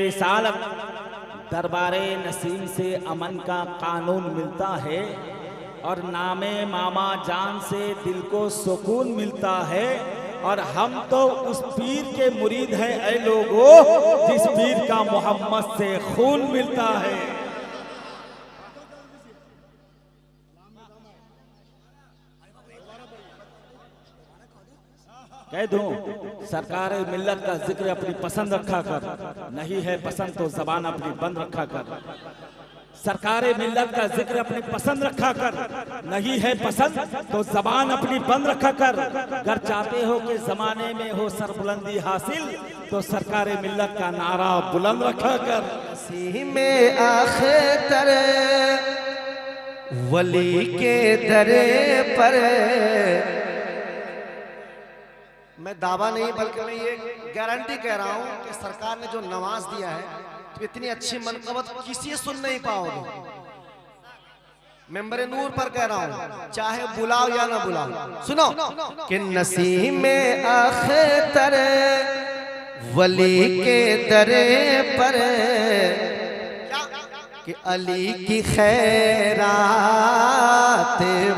रिसालत दरबारे नसीम से अमन का कानून मिलता है और नामे मामा जान से दिल को सुकून मिलता है। और हम तो उस पीर के मुरीद हैं ऐ लोगों, जिस पीर का मोहम्मद से खून मिलता है। कह दूं सरकार मिल्लत का जिक्र अपनी पसंद रखा कर, नहीं है पसंद तो जबान अपनी बंद रखा कर। सरकार मिल्लत का जिक्र अपनी पसंद रखा कर, नहीं है पसंद तो जबान अपनी बंद रखा कर। अगर चाहते हो कि जमाने में हो सरबुलंदी हासिल तो सरकार मिल्लत का नारा बुलंद रखा कर। मसीह में आखिर वली के दरे पर मैं दावा नहीं बल्कि मैं ये गारंटी कह रहा हूं कि सरकार ने जो नवाज दिया है तो इतनी अच्छी मनकबत किसी सुन नहीं पाओगे। मेंबर नूर पर कह रहा हूं, चाहे बुलाओ या ना बुलाओ, सुनो कि नसीम में आखिर वली के दरे पर कि अली की खैरात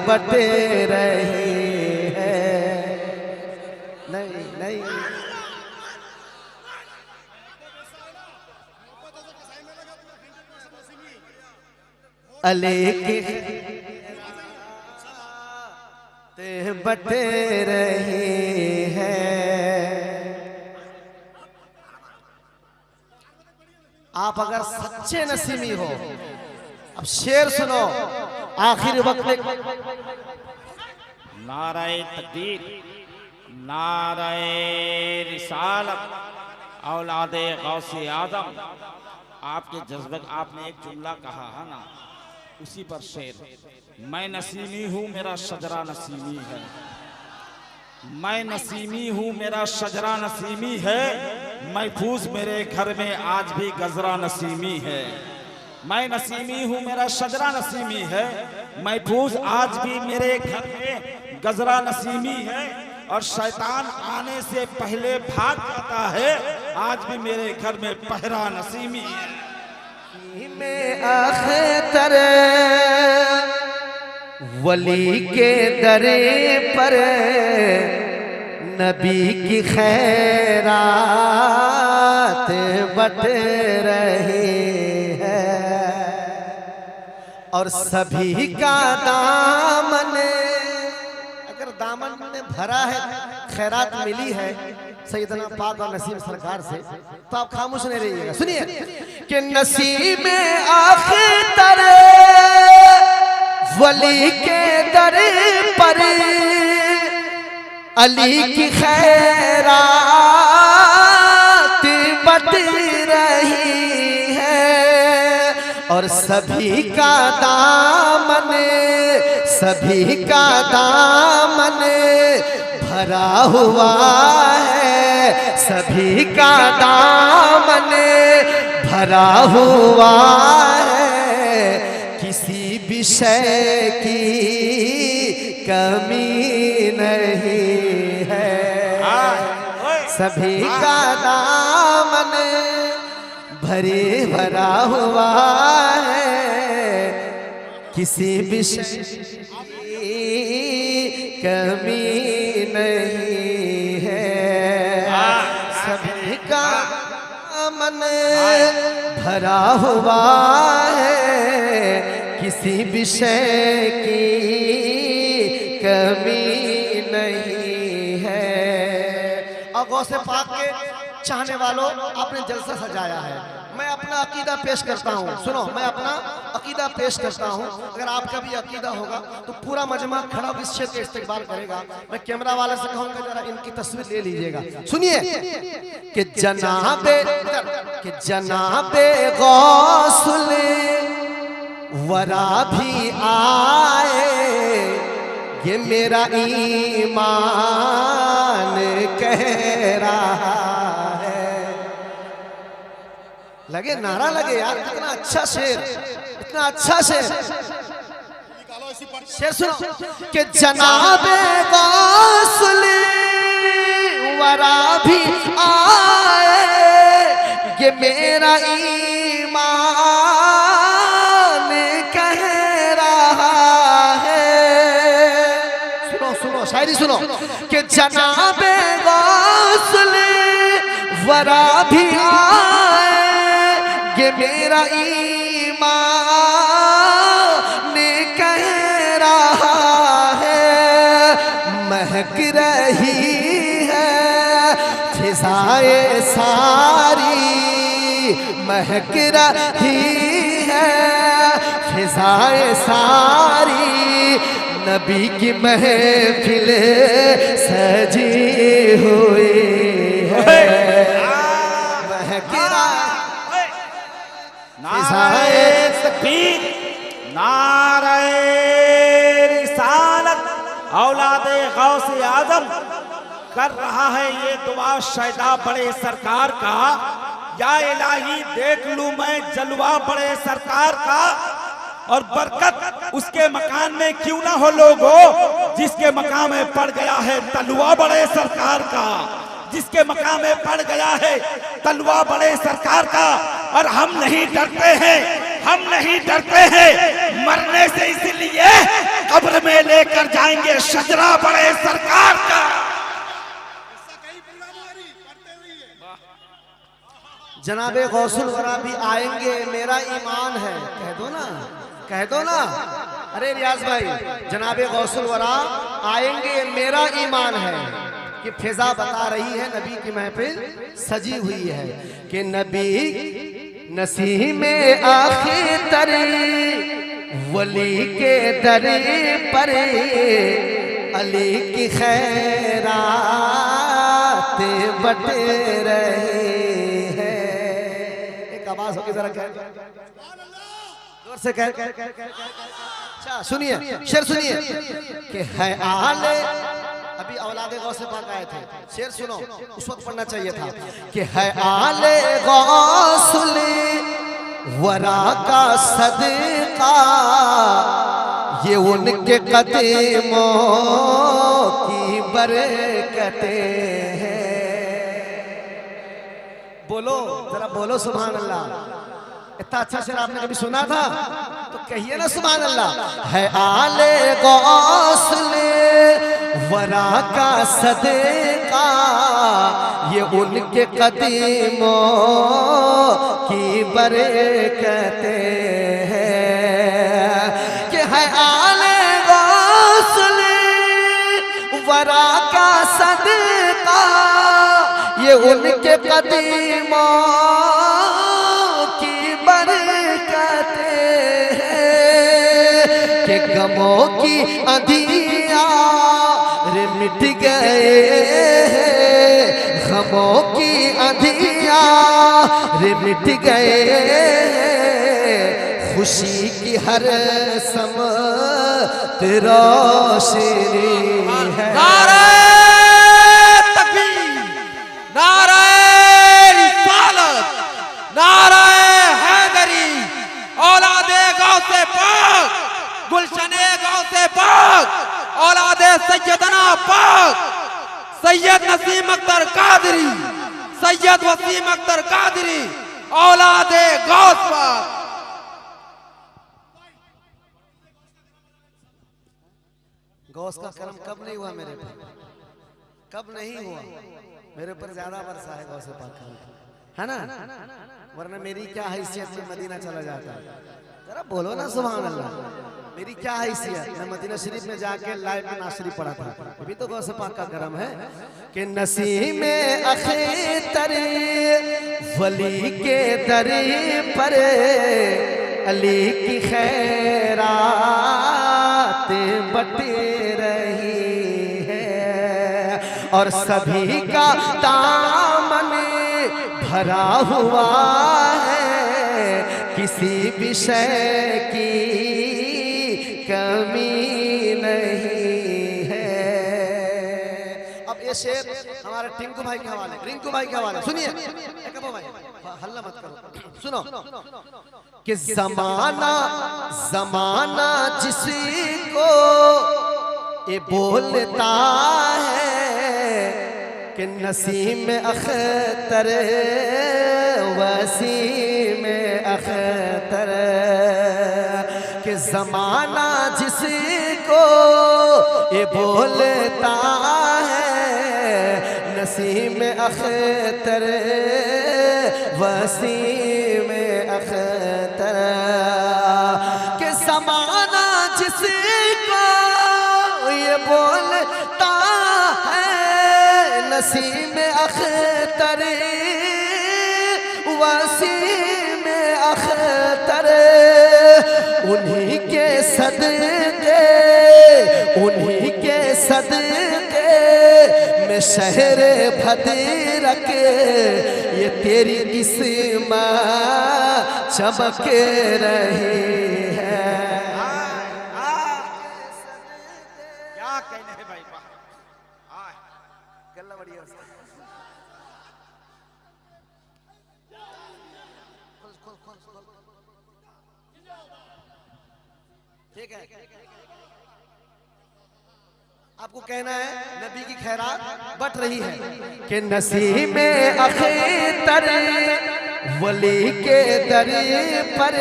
बटे रही है। नहीं नहीं अली की ते बटे रही है। आप अगर सच्चे नसीमी हो, अब शेर सुनो आखिरी वक्त में। नाराए तकदीर, नाराए रिसालत, औलादे गौसे आदम। आपके जज्बे, आपने एक जुमला कहा है ना, उसी पर शेर। मैं नसीमी हूँ मेरा शजरा नसीमी है, मैं नसीमी हूँ मेरा शजरा नसीमी है। महफूज मेरे घर में आज भी गजरा नसीमी है। मैं नसीमी हूँ मेरा शजरा नसीमी है, महफूज आज भी मेरे घर में गजरा नसीमी है। और शैतान आने से पहले भाग जाता है, आज भी मेरे घर में पहरा नसीमी है। में आखिर वली के दरे पर नबी की खैरात बट रही है। और सभी का दामन, अगर दामन में भरा है, खैरात मिली है सैयदना पाक और नसीब सरकार से, तो आप खामोश नहीं रहिएगा। सुनिए कि नसीब में आखिर वली के दर पर अली की खैरात बट रही है। और सभी का दामन, सभी का दामन भरा हुआ है, सभी का दामन भरा हुआ है। किसी विषय की कमी नहीं है, सभी का दामन भरे भरा हुआ है। किसी विषय की कमी नहीं है, सभी का मन भरा हुआ है। किसी विषय की कमी नहीं है। और गौसे पाक के चाहने वालों, आपने जलसा सजाया है। मैं अपना अकीदा पेश करता हूँ, सुनो, मैं अपना अकीदा पेश करता हूँ। अगर आपका भी अकीदा होगा तो पूरा मजमा खड़ा इस शेर का इस्तेमाल करेगा। मैं कैमरा वाले से कहूँगा जरा इनकी तस्वीर ले लीजिएगा। सुनिए कि जनाबे गौसुल वरा भी आए, ये मेरा ईमान कह रहा है। लगे नारा लगे यार, कितना अच्छा शेर, इतना अच्छा शेर। शेर सुनो कि जनाबे गौसुल वरा भी आए, ये मेरा ईमान कह रहा है। सुनो सुनो शायरी सुनो कि जनाबे गौसले वरा भी आए, ये मेरा ईमान कह रहा है। महक रही है फिजाए सारी, महक रही है फिजाए सारी, नबी की महफिल सजी हुई है। महक नारे तकबीर, नारे रिसालत, औलादे गौसे आजम कर रहा है ये दुआ शहदा बड़े सरकार का। या इलाही देख लूं मैं जलवा बड़े सरकार का, और बरकत उसके मकान में क्यों ना हो लोगों जिसके मकान में पड़ गया है तलवा बड़े सरकार का, जिसके मकाम में पड़ गया है तलवा बड़े सरकार का। और हम नहीं डरते हैं, हम नहीं डरते हैं मरने से, इसलिए कब्र में लेकर जाएंगे शजरा बड़े सरकार का। जनाबे गौसुल वरा भी आएंगे मेरा ईमान है, कह दो ना, कह दो ना। अरे रियाज भाई, जनाबे गौसुल वरा आएंगे मेरा ईमान है, कि फिजा बता रही है नबी की महफिल सजी हुई है। कि नबी नसीमे आखिर तरे वली के दरे पर अली की खैरात बटे रहे हैं। एक आवाज होगी जरा कह, जोर से कह। अच्छा सुनिए, शेर सुनिए कि है आले, अभी औलादे गौसे पाक आए थे, शेर सुनो, उस वक्त पढ़ना चाहिए था कि है आले गौसुले वरा का सदका, ये उनके कदमों की बरकतें हैं। बोलो जरा बोलो सुभान अल्लाह। इतना अच्छा शेर आपने कभी सुना था? तो कहिए ना सुभान अल्लाह। है आले गौसले वरा का सदका, ये उनके कदमों की बरकतें हैं। कि है आले गौसले वरा का सदका, ये उनके कदमों की बरकतें हैं। कि गमों की अंधियार मिट गए, गमों की अंधियार मिट गए, खुशी की हर समत रोशनी है। नारे तकबीर, नारे रिसालत, नारे हैदरी, औलादे गौसे पाक, गुलशने गौसे पाक, औलादे सैयदना पाक, सैयद नसीम अख्तर कादरी, सैयद वसीम अख्तर कादरी, औलादे गौस पाक। गौस का करम कब नहीं हुआ मेरे पर, कब नहीं हुआ मेरे पर, ज्यादा वर्षा है गौसे पाक है ना, वरना मेरी क्या हैसियत में मदीना चला जाता। जरा बोलो ना सुभान अल्लाह। मेरी क्या हैसियत, मैं मदीना शरीफ में जाके लाइव में नाशरी पढ़ा था, अभी तो गौसे पाक का करम है। कि नसीमे अखेतर वली के दरे पर अली की खैरात बटे रही है, और सभी का दामन भरा हुआ है, किसी विषय की कमी नहीं है। अब ये शेर हमारे टिंकू भाई के हवाले, रिंकू भाई के हवाले सुनिए। भाई हल्ला मत करो, सुनो कि जमाना जमाना जिसको ये बोलता है कि नसीम अख्तर वसीम अख्तर के ज़माना जिसको ये बोलता है नसीम अख्तर वसीम अख्तर के ज़माना जिसको ये बोलता है नसीम अख्तर वसीम अख्तर उन्हीं के सदके में शहर भद्रक ये तेरी किस्मत चमक रही है। क्या कहने हैं भाई, गल्ला बढ़िया ठीक है। आपको कहना है नबी की खैरात बट रही है कि नसीम अख्तर वली के दर पर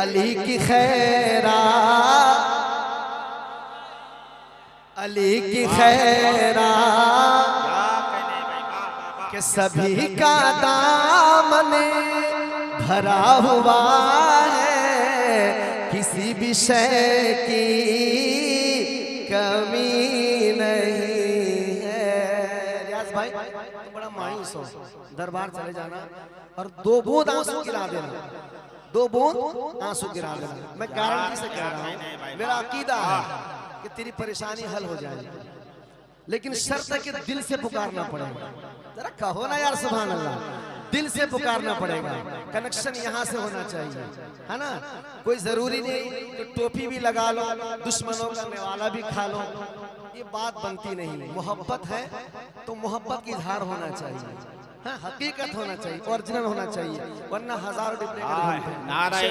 अली की खैरात अली की खैरात कि सभी का दामन भरा हुआ है किसी भी शय की कमी नहीं है। रियाज भाई तुम बड़ा मायूस हो, दरबार चले जाना और 2 बूंद आंसू गिरा देना, 2 बूंद आंसू गिरा देना। मैं गारंटी से कह रहा हूँ, मेरा अकीदा है कि तेरी परेशानी हल हो जाएगी, लेकिन शर्त है कि दिल से पुकारना पड़ेगा। जरा कहो ना यार सुभान अल्लाह, दिल से पुकारना पड़ेगा। कनेक्शन यहाँ से होना चाहिए, है ना। कोई जरूरी नहीं कि टोपी भी लगा लो, दुश्मनों का निवाला भी खा लो, ये बात बनती नहीं। मोहब्बत है तो मोहब्बत की इजहार होना चाहिए, हाँ, हकीकत होना चाहिए, ओरिजिनल होना चाहिए, वरना हजारों डिब्बे नारायण